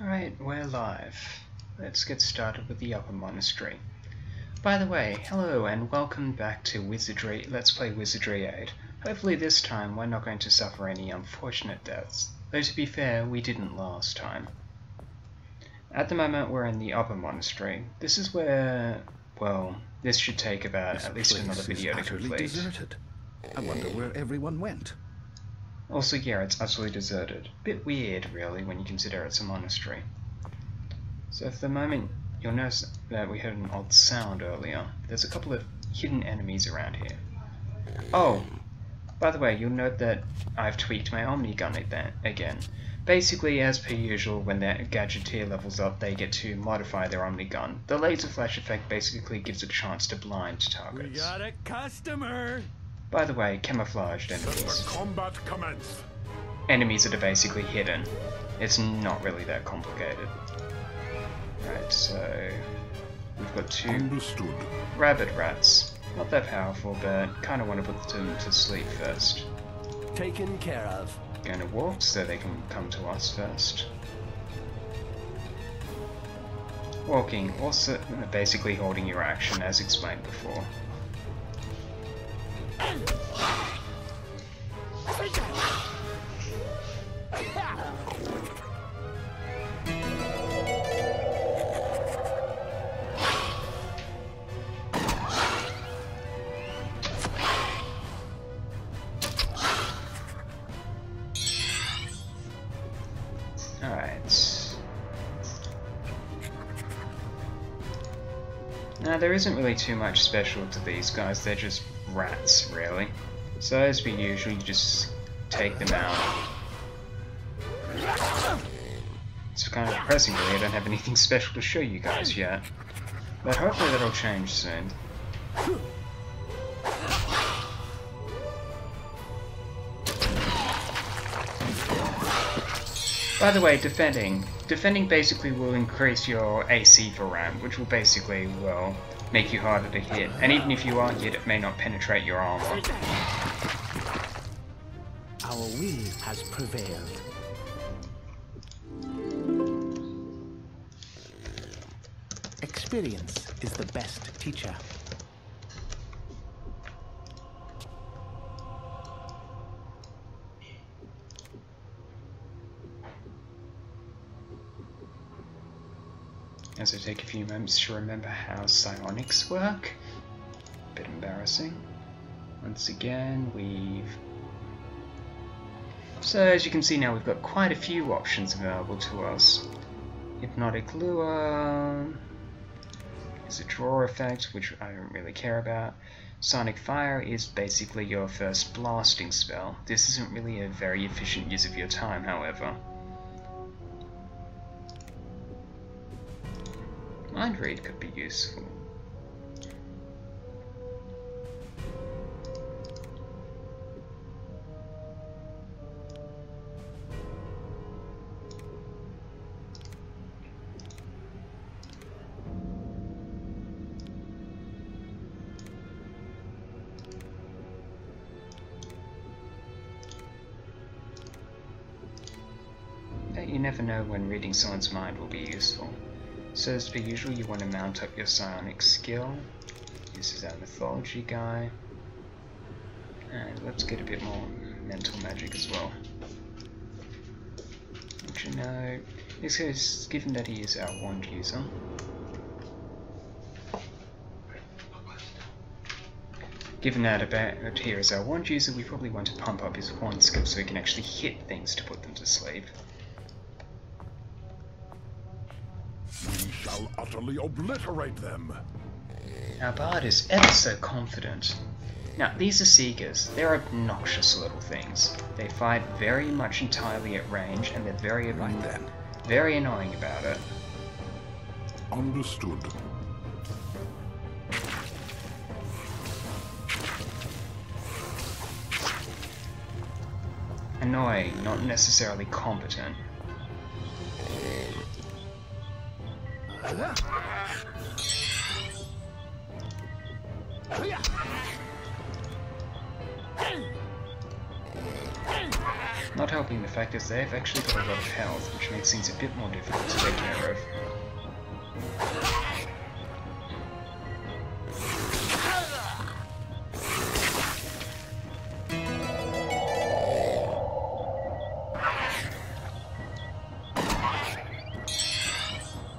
Alright, we're live. Let's get started with the Upper Monastery. By the way, hello and welcome back to Wizardry. Let's play Wizardry 8. Hopefully this time we're not going to suffer any unfortunate deaths. Though to be fair, we didn't last time. At the moment we're in the Upper Monastery. This is where, well, this should take about at least another video to complete. Deserted. I wonder where everyone went. Also, yeah, it's utterly deserted. Bit weird, really, when you consider it's a monastery. So for the moment, you'll notice that we heard an odd sound earlier. There's a couple of hidden enemies around here. Oh! By the way, you'll note that I've tweaked my Omni gun again. Basically, as per usual, when their gadgeteer levels up, they get to modify their Omni gun. The laser flash effect basically gives a chance to blind targets. We got a customer! By the way, camouflaged Let enemies. the combat commence. Enemies that are basically hidden. It's not really that complicated. Right, so we've got two Understood. rabbit rats. Not that powerful, but kind of want to put them to sleep first. Taken care of. Going to walk so they can come to us first. Walking, also basically holding your action as explained before. Alright. Now there isn't really too much special to these guys, they're just rats, really. So as per usual, you just take them out. It's kind of depressing really, I don't have anything special to show you guys yet. But hopefully that'll change soon. By the way, defending. Defending basically will increase your AC for ramp, which will basically, well, make you harder to hit. And even if you are hit, it may not penetrate your armor. Our will has prevailed. Experience is the best teacher. As I take a few moments to remember how psionics work. Bit embarrassing. Once again, So as you can see now, we've got quite a few options available to us. Hypnotic Lure is a draw effect, which I don't really care about. Sonic Fire is basically your first blasting spell. This isn't really a very efficient use of your time, however. Mind Read could be useful. You never know when reading someone's mind will be useful. So as per usual, you want to mount up your psionic skill. This is our mythology guy. And let's get a bit more mental magic as well. Which you know, this case, given that he is our wand user. Given that about here is our wand user, we probably want to pump up his wand skill so he can actually hit things to put them to sleep. We shall utterly obliterate them. Our bard is ever so confident. Now, these are seekers. They're obnoxious little things. They fight very much entirely at range, and they're very annoying about it. Understood. Annoying, not necessarily competent. Not helping the fact is they've actually got a lot of health, which makes things a bit more difficult to take care of.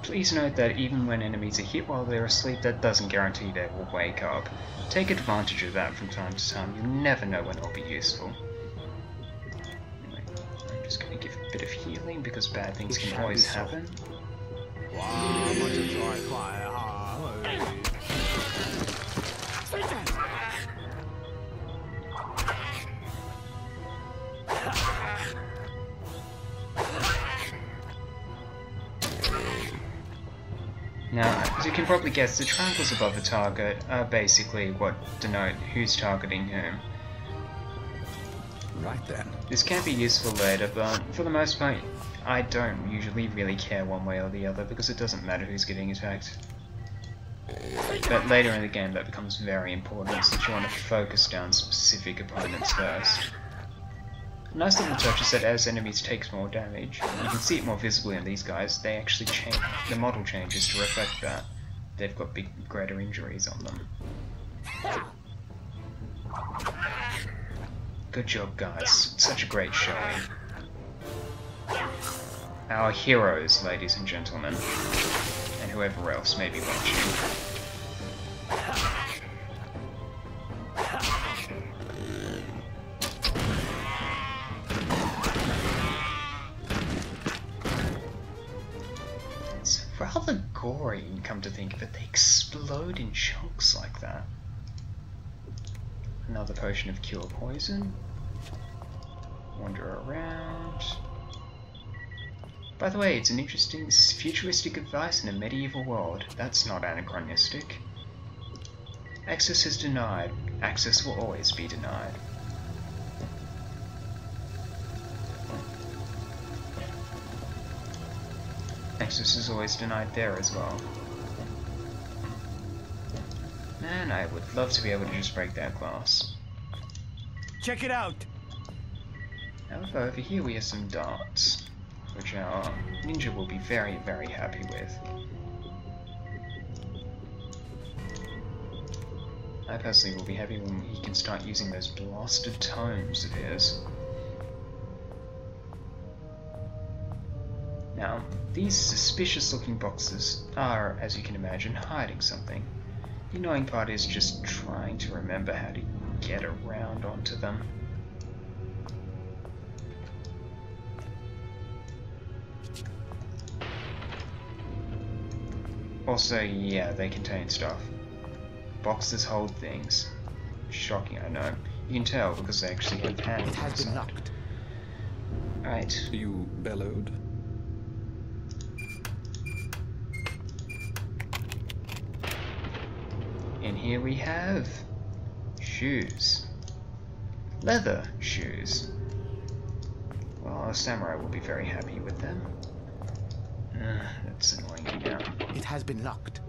Please note that even when enemies are hit while they're asleep, that doesn't guarantee they will wake up. Take advantage of that from time to time, you never know when it'll be useful. Anyway, I'm just going to give a bit of healing because bad things can always happen. Now, as you can probably guess, the triangles above the target are basically what denote who's targeting whom. Right then. This can be useful later, but for the most part, I don't usually really care one way or the other because it doesn't matter who's getting attacked. But later in the game that becomes very important, since you want to focus down specific opponents first. A nice little touch is that as enemies take more damage, you can see it more visibly in these guys, they actually change, the model changes to reflect that. They've got greater injuries on them. Good job guys, such a great showing. Our heroes, ladies and gentlemen, and whoever else may be watching. Rather gory, come to think of it. They explode in chunks like that. Another potion of cure poison. Wander around. By the way, it's an interesting futuristic advice in a medieval world. That's not anachronistic. Access is denied. Access will always be denied. Access is always denied there as well. Man, I would love to be able to just break that glass. Check it out! However, over here we have some darts, which our ninja will be very, very happy with. I personally will be happy when he can start using those blasted tomes of his. Now, these suspicious looking boxes are, as you can imagine, hiding something. The annoying part is just trying to remember how to get around onto them. Also, yeah, they contain stuff. Boxes hold things. Shocking, I know. You can tell because they actually have hands. It has been locked. Right. You bellowed? And here we have shoes. Leather shoes. Well, a samurai will be very happy with them. That's annoying me now. It has been locked.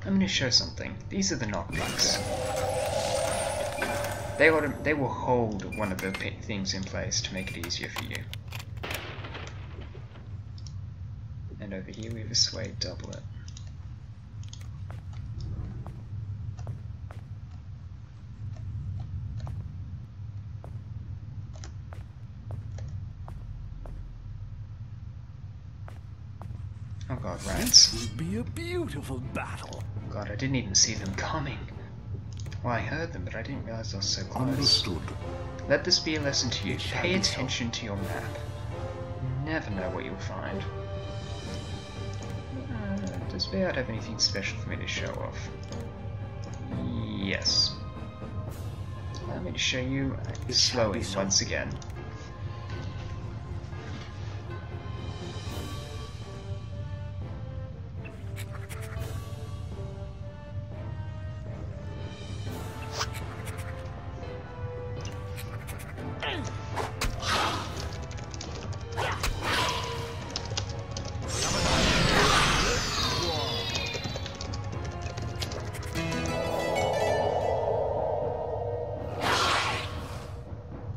I'm going to show something. These are the knockpicks. They will hold one of the things in place to make it easier for you. And over here we have a suede doublet. Oh god, rats. This will be a beautiful battle. God, I didn't even see them coming. Well, I heard them, but I didn't realize I was so close. Understood. Let this be a lesson to you. It shall Pay be so. attention to your map. You never know what you'll find. Does Bayard have anything special for me to show off? Yes. Allow me to show you It shall be slowing so. once again.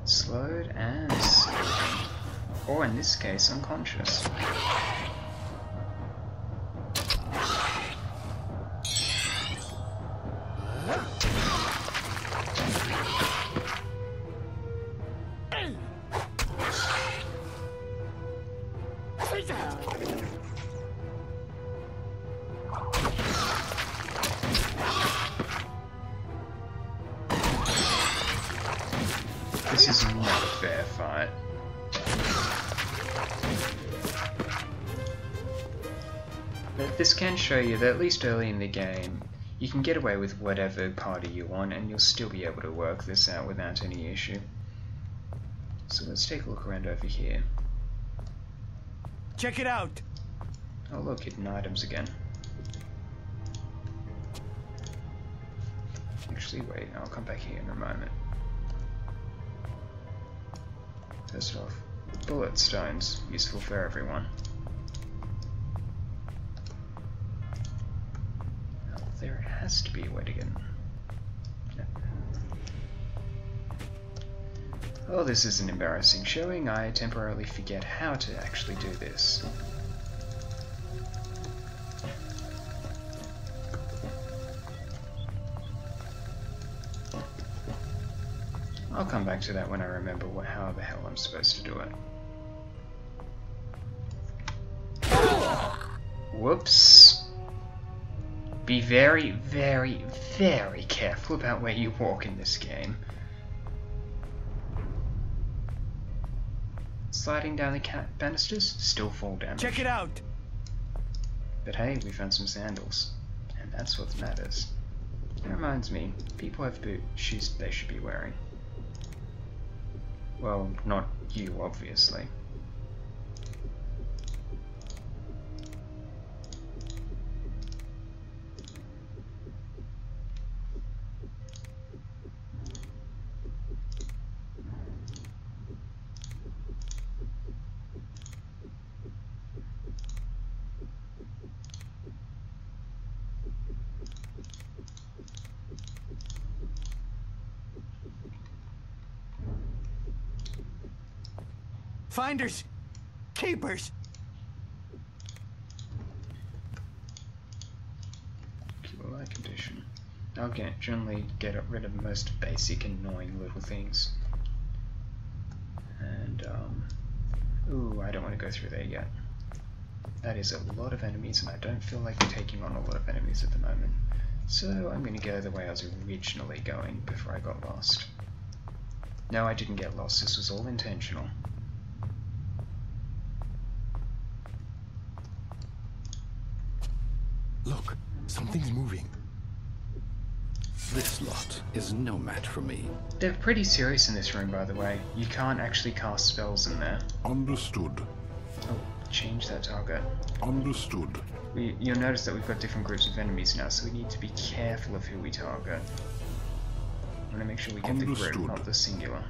Slowed and steady. or in this case, unconscious. This is not a fair fight. But this can show you that at least early in the game, you can get away with whatever party you want and you'll still be able to work this out without any issue. So let's take a look around over here. Check it out. Oh look, hidden items again. Actually, wait, I'll come back here in a moment. First off, bullet stones, useful for everyone. Now, there has to be a way to get them. No. Oh, this is an embarrassing showing. I temporarily forget how to actually do this. I'll come back to that when I remember how the hell I'm supposed to do it. Whoops. Be very, very, very careful about where you walk in this game. Sliding down the banisters, still fall damage. Check it out. But hey, we found some sandals. And that's what matters. It reminds me, people have shoes they should be wearing. Well, not you, obviously. Finders. Keepers. Light condition. I'll generally get rid of the most basic annoying little things. And, ooh, I don't want to go through there yet. That is a lot of enemies, and I don't feel like taking on a lot of enemies at the moment. So I'm going to go the way I was originally going before I got lost. No, I didn't get lost. This was all intentional. Look, something's moving. This lot is no match for me. They're pretty serious in this room, by the way. You can't actually cast spells in there. Understood. Oh, change that target. Understood. You'll notice that we've got different groups of enemies now, so we need to be careful of who we target. I want to make sure we get the group, not the singular.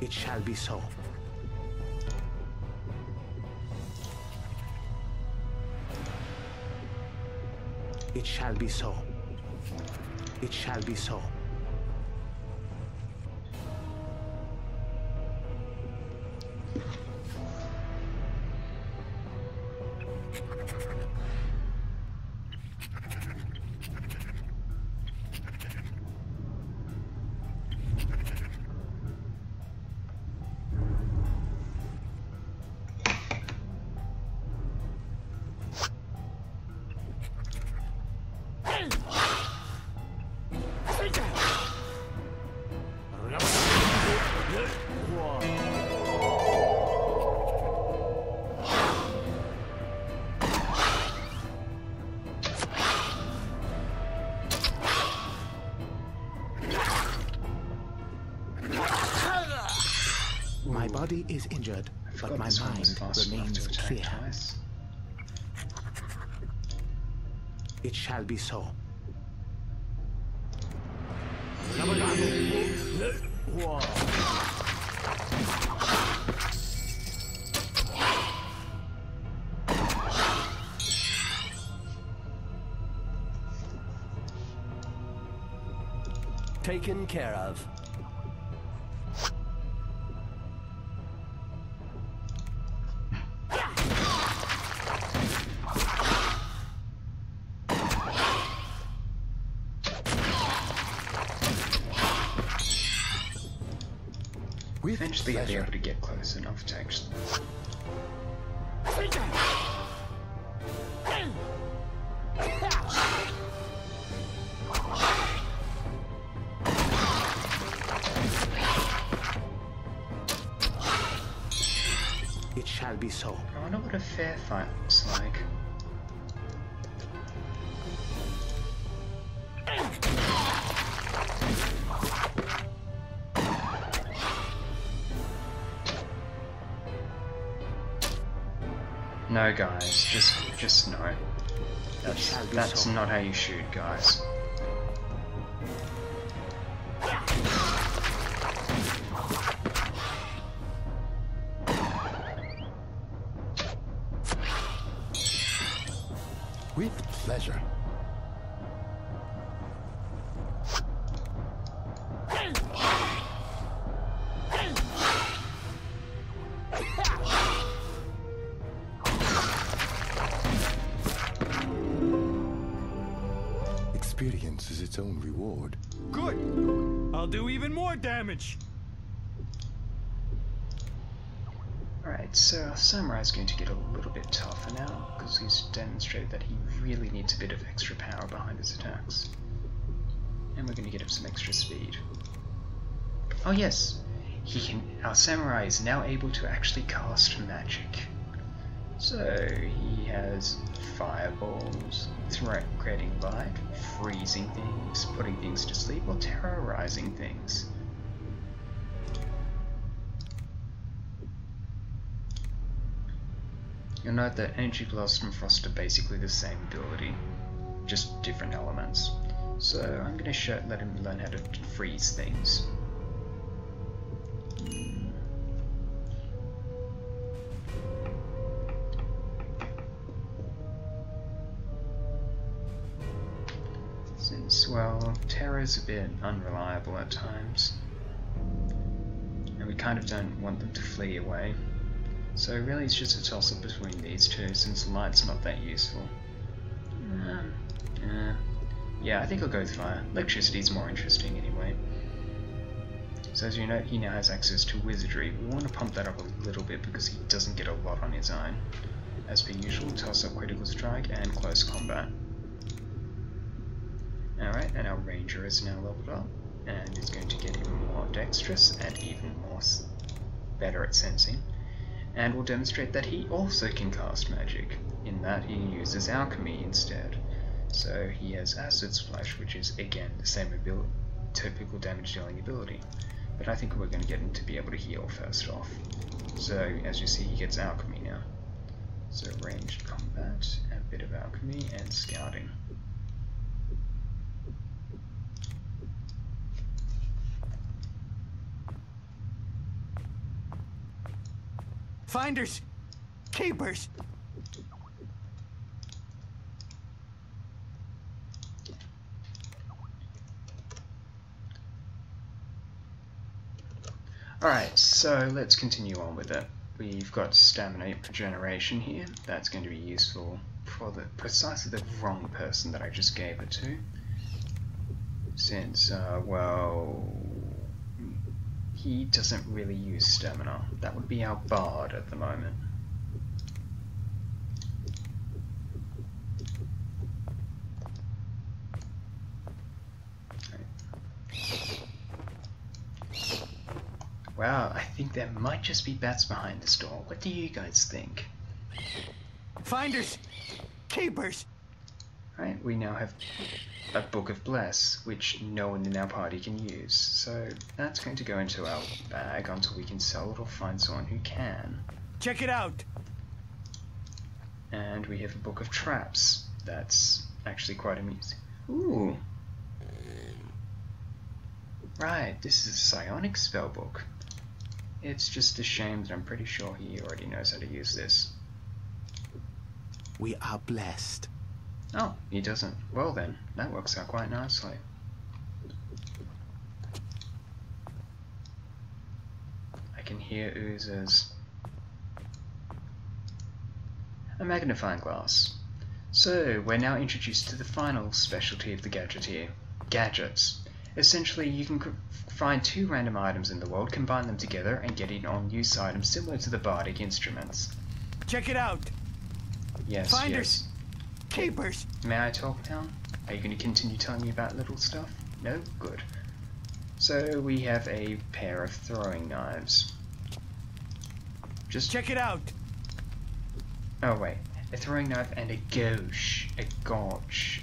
It shall be so. It shall be so. It shall be so. My body is injured, but my mind remains clear. Twice. It shall be so. Taken care of. Eventually I'll be able to get close enough to actually... It shall be so. I wonder what a fair fight looks like. No, guys, just no. That's not how you shoot, guys. With pleasure. Experience is its own reward. Good. I'll do even more damage. Alright, so our samurai's going to get a little bit tougher now, because he's demonstrated that he really needs a bit of extra power behind his attacks. And we're going to get him some extra speed. Oh yes! Our samurai is now able to actually cast magic. So he has fireballs, creating light, freezing things, putting things to sleep, or terrorizing things. You'll note that Energy Blast and Frost are basically the same ability, just different elements. So I'm going to let him learn how to freeze things. Since, well, Terra's a bit unreliable at times, and we kind of don't want them to flee away. So really it's just a toss-up between these two, since light's not that useful. Yeah, I think I'll go with fire. Electricity's more interesting anyway. So as you know, he now has access to Wizardry. We want to pump that up a little bit because he doesn't get a lot on his own. As per usual, toss-up critical strike and close combat. Alright, and our ranger is now leveled up, and is going to get even more dexterous and even more better at sensing. And will demonstrate that he also can cast magic, in that he uses alchemy instead. So he has acid splash, which is again the same ability, typical damage dealing ability. But I think we're going to get him to be able to heal first off. So as you see, he gets alchemy now. So ranged combat, a bit of alchemy, and scouting. Finders! Keepers! Alright, so let's continue on with it. We've got stamina regeneration here. That's going to be useful for precisely the wrong person that I just gave it to. Since, well, he doesn't really use stamina. That would be our bard at the moment. Wow, I think there might just be bats behind this door. What do you guys think? Finders! Keepers! Right, we now have a Book of Bless, which no one in our party can use. So that's going to go into our bag until we can sell it or find someone who can. Check it out! And we have a Book of Traps. That's actually quite amusing. Ooh! Right, this is a psionic spellbook. It's just a shame that I'm pretty sure he already knows how to use this. We are blessed. Oh, he doesn't. Well then, that works out quite nicely. can hear oozes. A magnifying glass. So, we're now introduced to the final specialty of the gadget here. Gadgets. Essentially, you can find two random items in the world, combine them together, and get in on use items similar to the bardic instruments. Check it out. Yes, Finders. yes. Keepers. May I talk now? Are you going to continue telling me about little stuff? No? Good. So, we have a pair of throwing knives. Just Check it out. Oh wait, a throwing knife and a gouge, a gouge,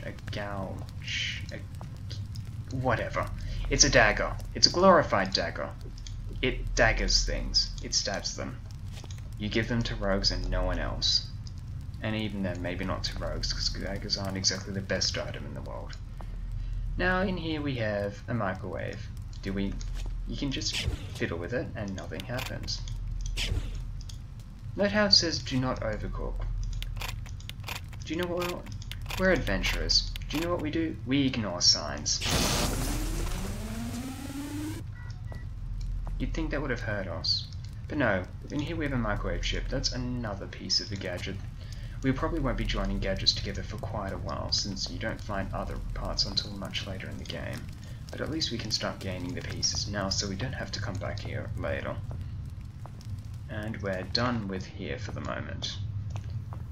whatever. It's a dagger. It's a glorified dagger. It daggers things. It stabs them. You give them to rogues and no one else. And even then, maybe not to rogues, because daggers aren't exactly the best item in the world. Now, in here we have a microwave. You can just fiddle with it and nothing happens. Note how it says do not overcook. Do you know what we're adventurers. Do you know what we do? We ignore signs. You'd think that would have hurt us. But no, in here we have a microwave chip. That's another piece of the gadget. We probably won't be joining gadgets together for quite a while, since you don't find other parts until much later in the game. But at least we can start gaining the pieces now, so we don't have to come back here later. And we're done with here for the moment.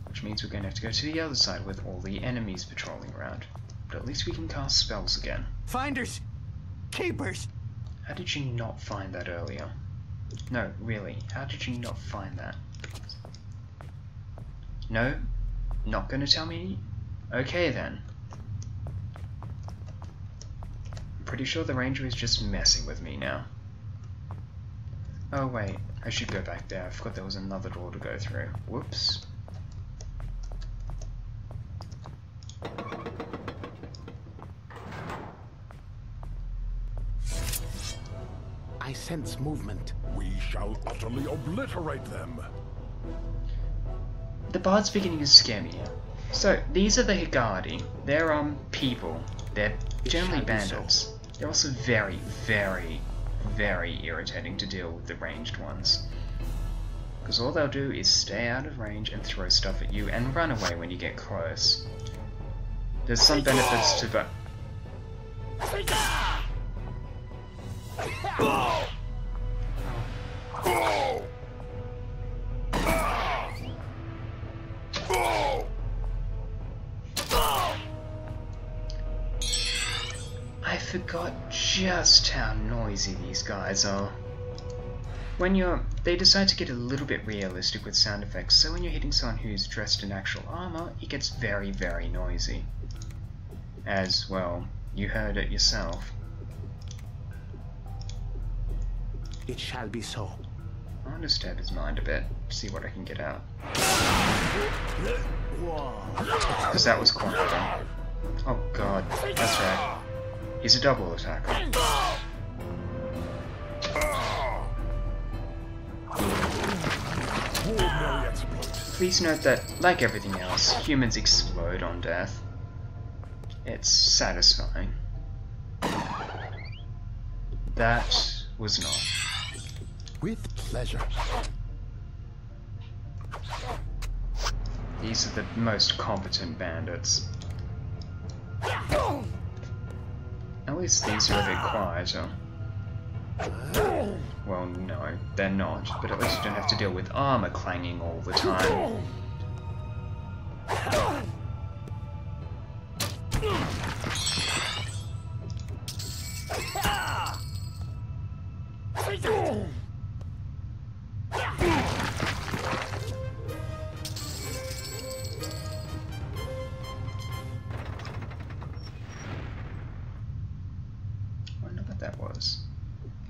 Which means we're going to have to go to the other side with all the enemies patrolling around. But at least we can cast spells again. Finders. Keepers. How did you not find that earlier? No, really, how did you not find that? No? Not gonna tell me? Okay then. I'm pretty sure the ranger is just messing with me now. Oh wait, I should go back there. I forgot there was another door to go through. Whoops. I sense movement. We shall utterly obliterate them. The bard's beginning to scare me here. So, these are the Higadi. They're, people. They're generally bandits. They're also very, very, very irritating to deal with the ranged ones. Because all they'll do is stay out of range and throw stuff at you and run away when you get close. There's some benefits to both. I forgot just how noisy these guys are. They decide to get a little bit realistic with sound effects, so when you're hitting someone who's dressed in actual armor, it gets very, very noisy. As, well, you heard it yourself. It shall be so. I want to stab his mind a bit, see what I can get out. Because that was quite a thing. Oh god, that's right. He's a double attacker. Please note that, like everything else, humans explode on death. It's satisfying. That was not. With pleasure. These are the most competent bandits. At least these are a bit quieter. Well, no, they're not, but at least you don't have to deal with armor clanging all the time.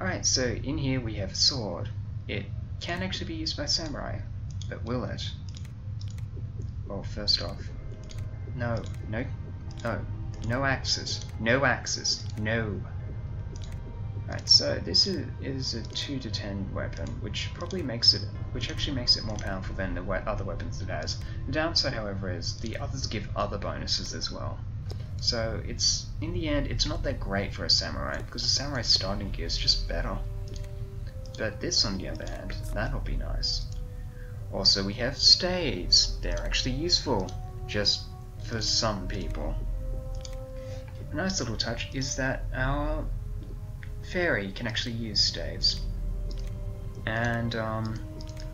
Alright, so in here we have a sword. It can actually be used by samurai, but will it? Well, first off, no axes, no axes, no. Alright, so this is a 2 to 10 weapon, which actually makes it more powerful than the other weapons it has. The downside, however, is the others give other bonuses as well. So it's, in the end, it's not that great for a samurai, because a samurai's starting gear is just better. But this, on the other hand, that'll be nice. Also, we have staves. They're actually useful, just for some people. A nice little touch is that our fairy can actually use staves. And,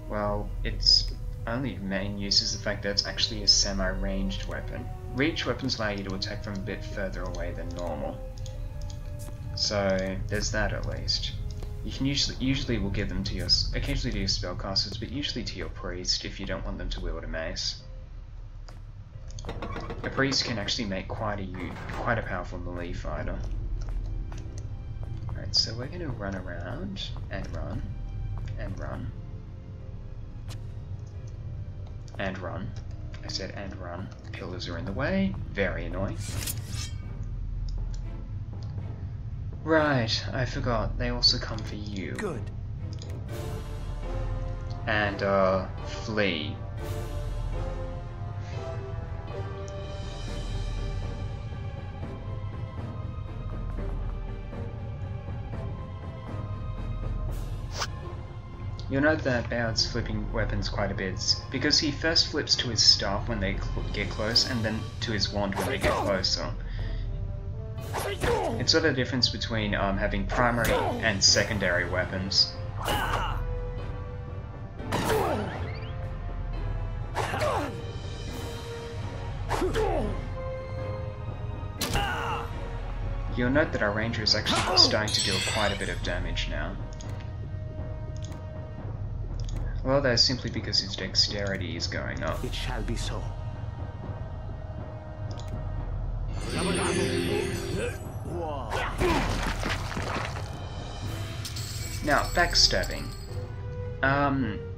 well, its only main use is the fact that it's actually a semi-ranged weapon. Ranged weapons allow you to attack from a bit further away than normal. So, there's that at least. You can usually will give them to your, occasionally to your spellcasters, but usually to your priest if you don't want them to wield a mace. A priest can actually make quite a powerful melee fighter. Alright, so we're going to run around and run and run and run. I said and run. Pillars are in the way. Very annoying. Right, I forgot. They also come for you. Good. And, flee. You'll note that Bowd's flipping weapons quite a bit, because he first flips to his staff when they get close, and then to his wand when they get closer. It's sort of the difference between having primary and secondary weapons. You'll note that our ranger is actually starting to deal quite a bit of damage now. Well, that's simply because his dexterity is going up. It shall be so. Now, backstabbing.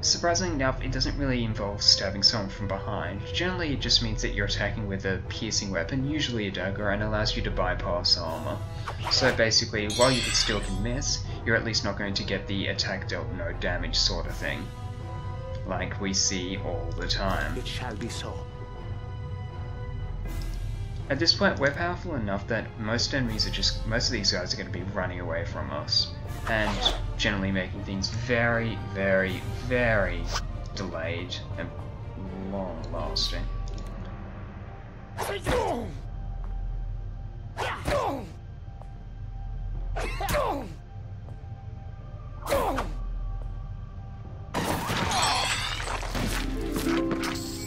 Surprisingly enough, it doesn't really involve stabbing someone from behind. Generally, it just means that you're attacking with a piercing weapon, usually a dagger, and allows you to bypass armor. So basically, while you still can miss, you're at least not going to get the attack dealt no damage sort of thing, like we see all the time. It shall be so. At this point, we're powerful enough that most of these guys are going to be running away from us, and generally making things very, very, very delayed and long-lasting.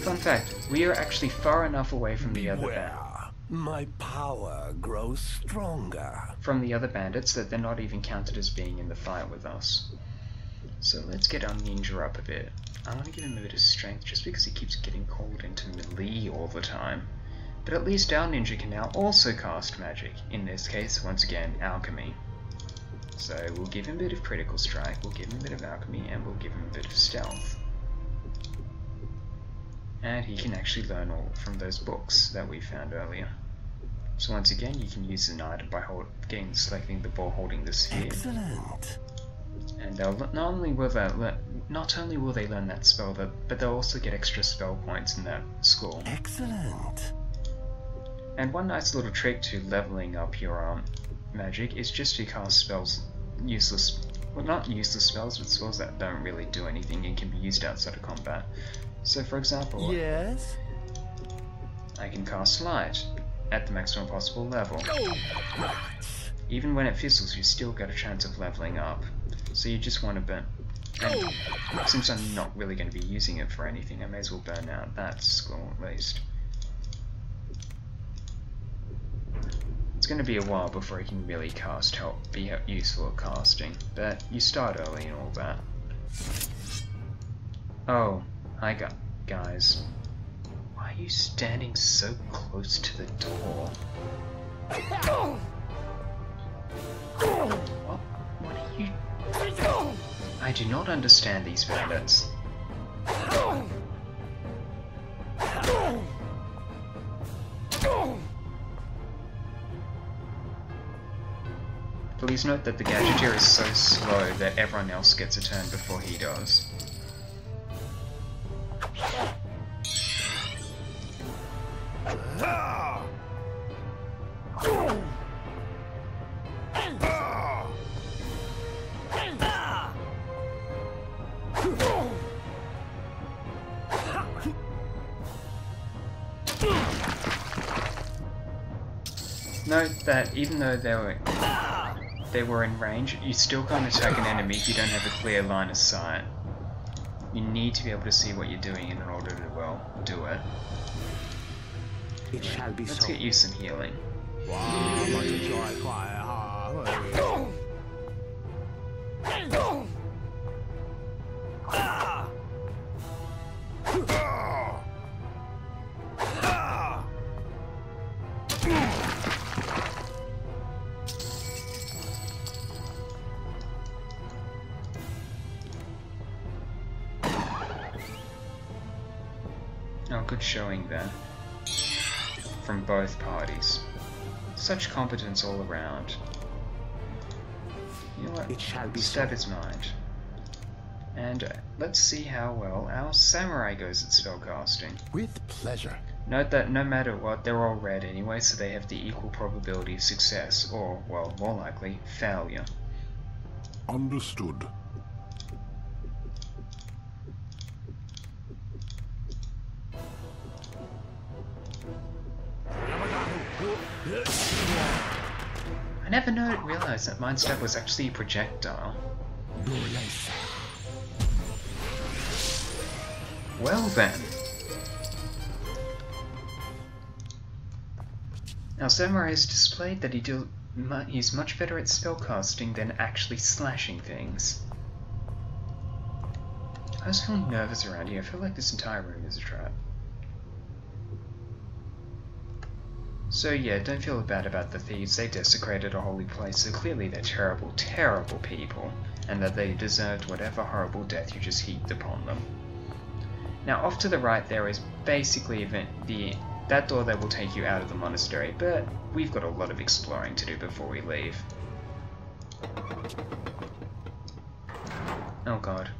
Fun fact, we are actually far enough away from the other My power grows stronger. from the other bandits that they're not even counted as being in the fight with us. So let's get our ninja up a bit. I want to give him a bit of strength just because he keeps getting called into melee all the time. But at least our ninja can now also cast magic, in this case, once again, alchemy. So we'll give him a bit of critical strike, we'll give him a bit of alchemy, and we'll give him a bit of stealth. And he can actually learn all from those books that we found earlier. So once again, you can use an item by selecting the ball holding the sphere. Excellent. And they'll not only will they learn that spell, but they'll also get extra spell points in that school. Excellent. And one nice little trick to leveling up your magic is just to cast spells, not useless spells, but spells that don't really do anything and can be used outside of combat. So for example, Yes. I can cast Light at the maximum possible level. Even when it fizzles, you still get a chance of leveling up. So you just want to burn. And since I'm not really going to be using it for anything, I may as well burn out that skill at least. It's going to be a while before I can really be useful at casting, but you start early and all that. Oh, hi guys. Why are you standing so close to the door? What are you... I do not understand these bandits. Please note that the Gadgeteer is so slow that everyone else gets a turn before he does. Note that even though they were in range, you still can't attack an enemy if you don't have a clear line of sight. You need to be able to see what you're doing in order to, well, do it. It shall be Let's so. get you some healing. Oh, good showing there. From both parties. Such competence all around. You know what? It shall be Stab so. his mind. And let's see how well our samurai goes at spellcasting. With pleasure. Note that no matter what, they're all red anyway, so they have the equal probability of success, or, well, more likely, failure. Understood. I never realized that Mind Stab was actually a projectile. Well then. Now Samurai has displayed that he's much better at spellcasting than actually slashing things. I was feeling nervous around here. I feel like this entire room is a trap. So yeah, don't feel bad about the thieves. They desecrated a holy place, so clearly they're terrible, terrible people, and that they deserved whatever horrible death you just heaped upon them. Now off to the right there is basically that door that will take you out of the monastery, but we've got a lot of exploring to do before we leave. Oh god,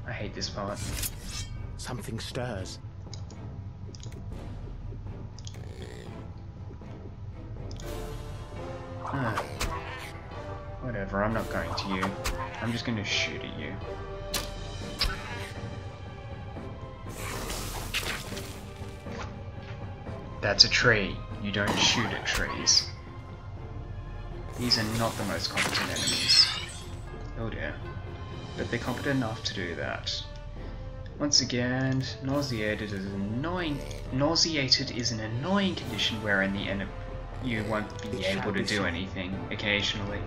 I hate this part. Something stirs. Whatever, I'm not going to you. I'm just going to shoot at you. That's a tree. You don't shoot at trees. These are not the most competent enemies. Oh dear. But they're competent enough to do that. Once again, nauseated is an annoying condition wherein the enemy you won't be able to do anything occasionally.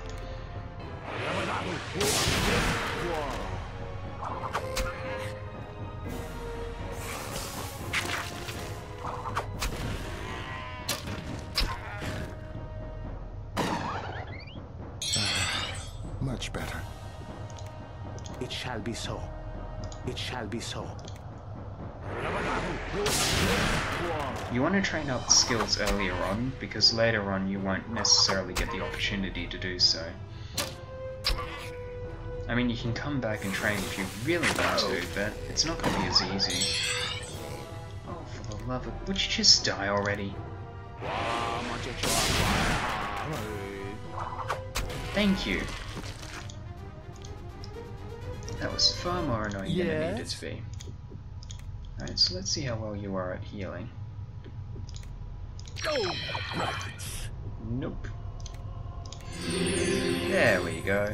Much better. It shall be so. It shall be so. You want to train up skills earlier on, because later on you won't necessarily get the opportunity to do so. I mean, you can come back and train if you really want to, but it's not going to be as easy. Oh, for the love of... Would you just die already? Thank you. That was far more annoying than it needed to be. Alright, so let's see how well you are at healing. Nope. There we go.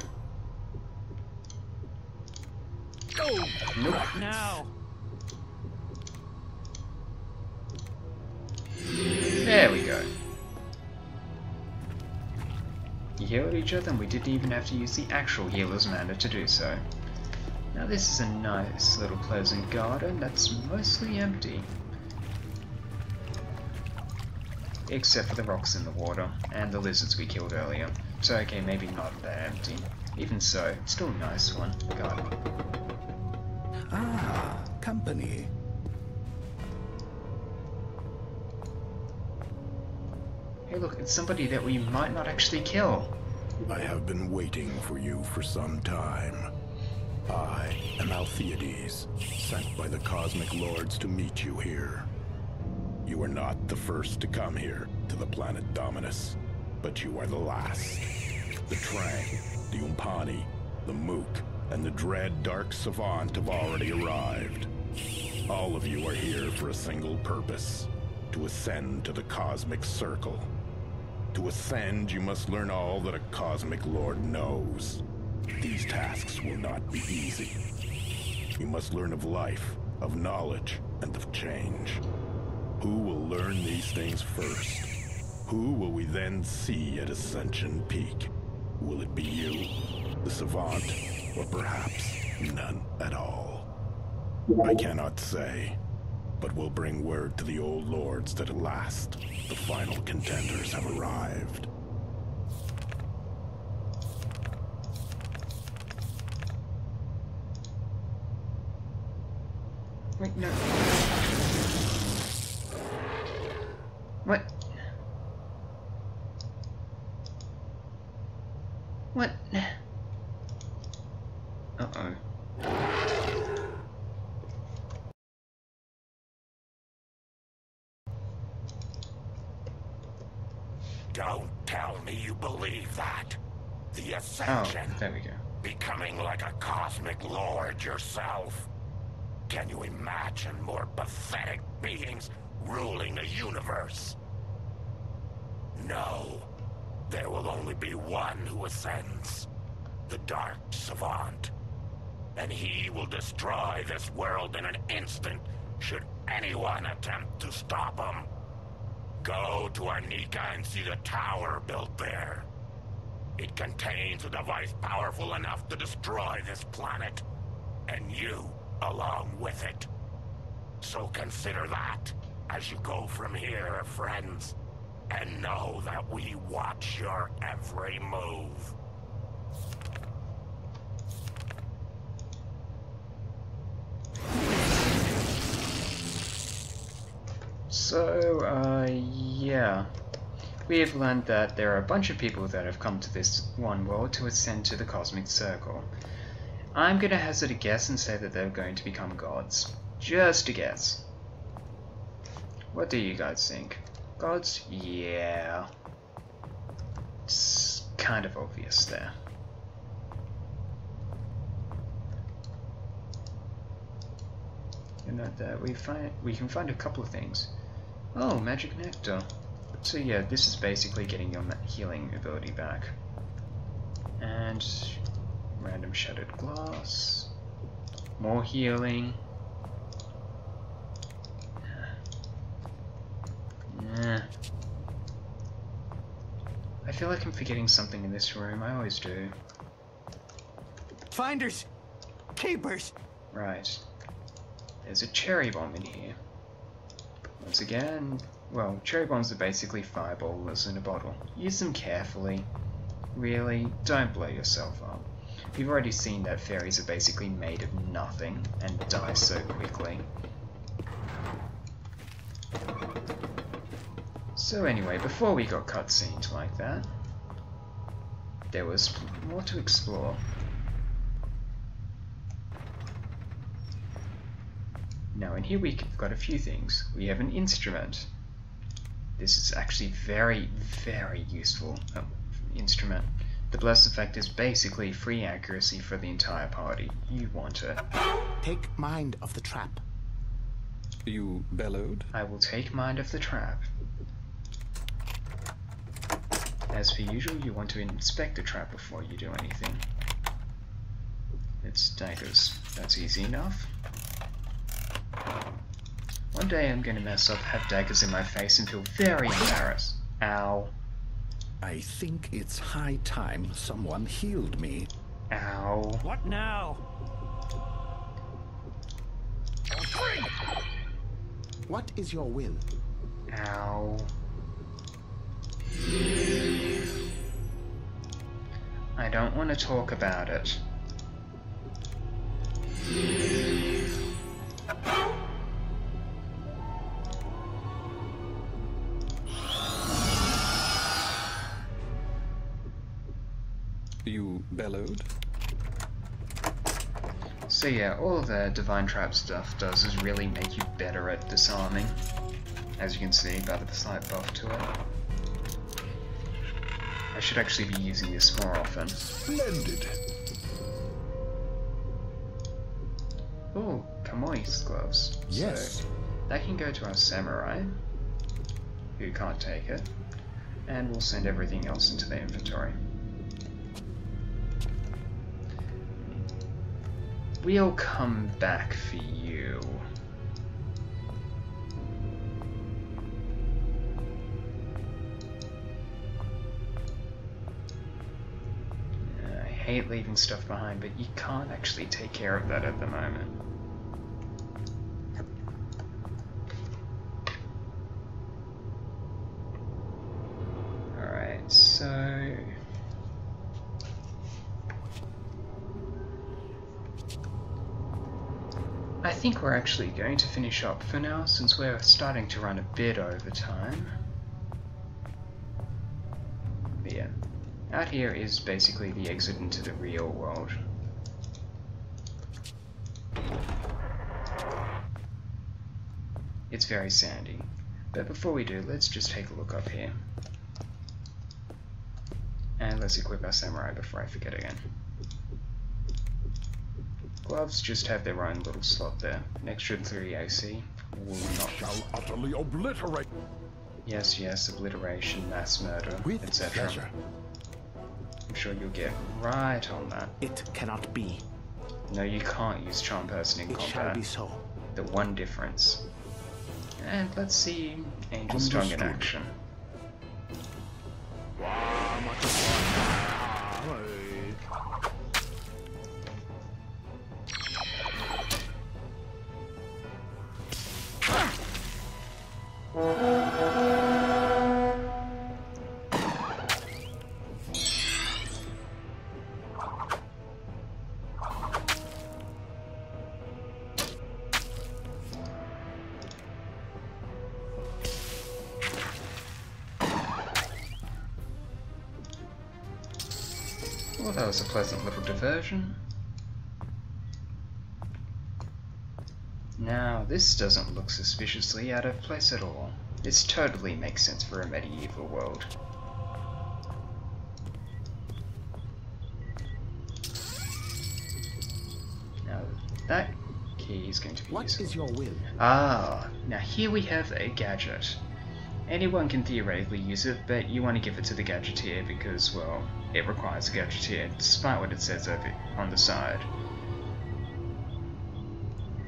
Nope. Now. There we go. You healed each other and we didn't even have to use the actual healer's mana to do so. Now this is a nice little pleasant garden that's mostly empty. Except for the rocks in the water and the lizards we killed earlier. So okay, maybe not that empty. Even so, it's still a nice one. Garden. Ah, company. Hey look, it's somebody that we might not actually kill. I have been waiting for you for some time. I am Altheides, sent by the Cosmic Lords to meet you here. You are not the first to come here, to the planet Dominus, but you are the last. The Trang, the Umpani, the Mook, and the dread Dark Savant have already arrived. All of you are here for a single purpose, to ascend to the Cosmic Circle. To ascend, you must learn all that a cosmic lord knows. These tasks will not be easy. You must learn of life, of knowledge, and of change. Who will learn these things first? Who will we then see at Ascension Peak? Will it be you, the savant, or perhaps none at all? I cannot say, but we'll bring word to the old lords that at last, the final contenders have arrived. Wait, no. What? What? Uh-oh. Don't tell me you believe that. The Ascension. Oh, there we go. Becoming like a cosmic lord yourself. Can you imagine more pathetic beings ruling the universe? No. There will only be one who ascends. The Dark Savant. And he will destroy this world in an instant, should anyone attempt to stop him. Go to Arnica and see the tower built there. It contains a device powerful enough to destroy this planet. And you along with it. So consider that as you go from here, friends. And know that we watch your every move. So, yeah. We have learned that there are a bunch of people that have come to this one world to ascend to the Cosmic Circle. I'm gonna hazard a guess and say that they're going to become gods. Just a guess. What do you guys think? Gods? Yeah. It's kind of obvious there. You know that we can find a couple of things. Oh, magic nectar. So yeah, this is basically getting your healing ability back. And random shattered glass. More healing. Yeah. I feel like I'm forgetting something in this room. I always do. Finders! Keepers! Right. There's a cherry bomb in here. Once again, well, cherry bombs are basically fireballs in a bottle. Use them carefully. Really, don't blow yourself up. We've already seen that fairies are basically made of nothing and die so quickly. So anyway, before we got cutscenes like that, there was more to explore. Now in here we've got a few things. We have an instrument. This is actually very, very useful instrument. The blessed effect is basically free accuracy for the entire party. You want it. Take mind of the trap. You bellowed? I will take mind of the trap. As per usual, you want to inspect the trap before you do anything. It's daggers. That's easy enough. One day I'm gonna mess up, have daggers in my face and feel very embarrassed. Ow. I think it's high time someone healed me. Ow. What now? What is your will? Ow. I don't want to talk about it. You bellowed? So yeah, all the Divine Trap stuff does is really make you better at disarming, as you can see by the slight buff to it. I should actually be using this more often. Splendid. Ooh, Kamoi's gloves. Yes. So that can go to our samurai, who can't take it. and we'll send everything else into the inventory. We'll come back for you. I hate leaving stuff behind, but you can't actually take care of that at the moment. Alright, so... I think we're actually going to finish up for now, since we're starting to run a bit over time. But yeah, out here is basically the exit into the real world. It's very sandy. But before we do, let's just take a look up here. And let's equip our samurai before I forget again. Gloves just have their own little slot there. An extra 3 AC. Will not Shall utterly obliterate. Yes, yes, obliteration, mass murder, With etc. pleasure. I'm sure you'll get right on that. It cannot be. No, you can't use Charm Person in It shall combat. be so. The one difference. And let's see Angel's Tongue in Understood. action. Well, that was a pleasant little diversion. Now, this doesn't look suspiciously out of place at all. This totally makes sense for a medieval world. Now, that key is going to be What useful. is your will? Ah, now here we have a gadget. Anyone can theoretically use it, but you want to give it to the gadgeteer because, well, it requires a gadgeteer, despite what it says over on the side.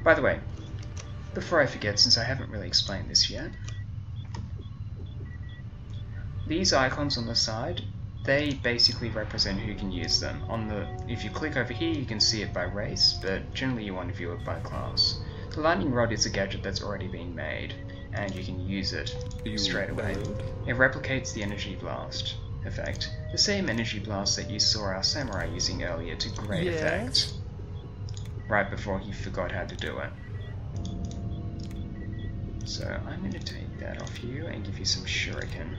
By the way, before I forget, since I haven't really explained this yet, these icons on the side, they basically represent who can use them. If you click over here, you can see it by race, but generally you want to view it by class. The lightning rod is a gadget that's already been made, and you can use it straight away. It replicates the energy blast effect, the same energy blast that you saw our samurai using earlier to great effect, right before he forgot how to do it. So I'm going to take that off you and give you some shuriken.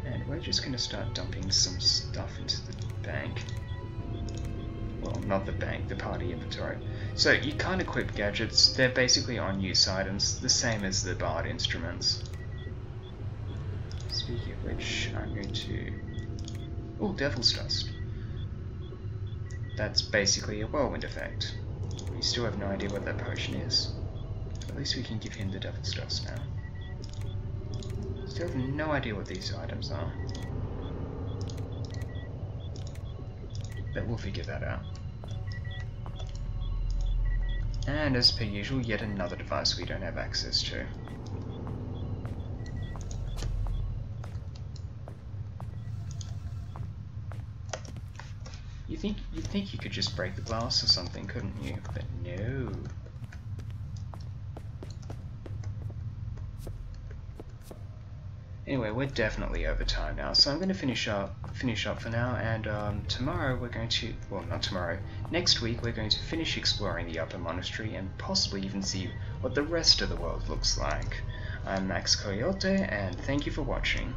And we're just going to start dumping some stuff into the bank. Well, not the bank, the party inventory. So you can't equip gadgets, they're basically on-use items, the same as the bard instruments. Speaking of which, I'm going to... Oh, Devil's Dust. That's basically a whirlwind effect. We still have no idea what that potion is. At least we can give him the Devil's Dust now. Still have no idea what these items are. But we'll figure that out. And as per usual, yet another device we don't have access to. You'd think you could just break the glass or something, couldn't you? But no. Anyway, we're definitely over time now, so I'm going to finish up for now, and tomorrow we're going to, well, not tomorrow, next week we're going to finish exploring the Upper Monastery and possibly even see what the rest of the world looks like. I'm Max Coyote, and thank you for watching.